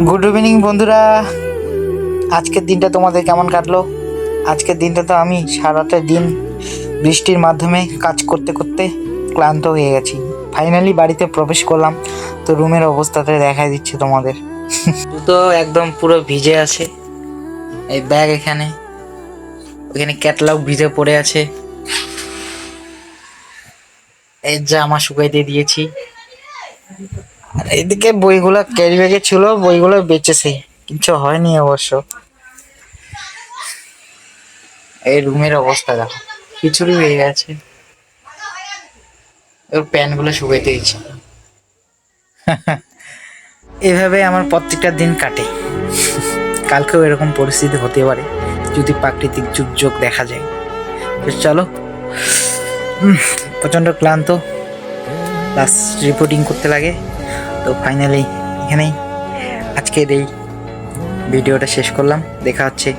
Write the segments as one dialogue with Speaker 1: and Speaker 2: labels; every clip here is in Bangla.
Speaker 1: গুড ইভিনিং বন্ধুরা, আজকের দিনটা তোমাদের কেমন কাটলো? আজকের দিনটা তো আমি সারাটা দিন বৃষ্টির মাধ্যমে কাজ করতে করতে ক্লান্ত হয়ে গেছি। ফাইনালি বাড়িতে প্রবেশ করলাম, তো রুমের অবস্থাটা দেখাই দিচ্ছে তোমাদের। জুতো একদম পুরো ভিজে আছে, এই ব্যাগ এখানে, ওখানে ক্যাটালগ ভিজে পড়ে আছে, এই জামা শুকাইতে দিয়েছি। আর এইদিকে বইগুলো ক্যারি ব্যাগে ছিল, বইগুলো বেঁচেছে, কিছু হয়নি অবশ্য। এই রুমের অবস্থা দেখো, খিচুড়ি হয়ে গেছে। ওর প্যান্টগুলো শুকাইতে দিচ্ছি। এভাবে আমার প্রত্যেকটা দিন কাটে। কালকেও এরকম পরিস্থিতি হতে পারে যদি প্রাকৃতিক দুর্যোগ দেখা যায়। তো চলো, প্রচণ্ড ক্লান্ত, প্লাস রিপোর্টিং করতে লাগে। তো ফাইনালি এখানেই আজকের এই ভিডিওটা শেষ করলাম। দেখা হচ্ছে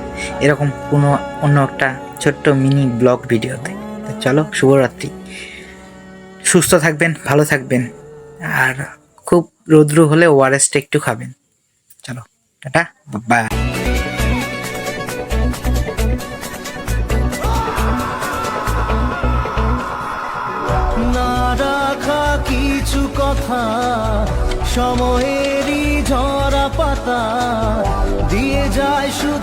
Speaker 1: এরকম কোনো অন্য একটা ছোট্ট মিনি ব্লগ ভিডিওতে। তো চলো, শুভরাত্রি। সুস্থ থাকবেন, ভালো থাকবেন, আর খুব রৌদ্র হলে ওআরএসটা একটু খাবেন। চলো, টাটা, বাই।
Speaker 2: না রাখা কিছু কথা, সময়েরই ঝরা পাতা দিয়ে যায় শুধু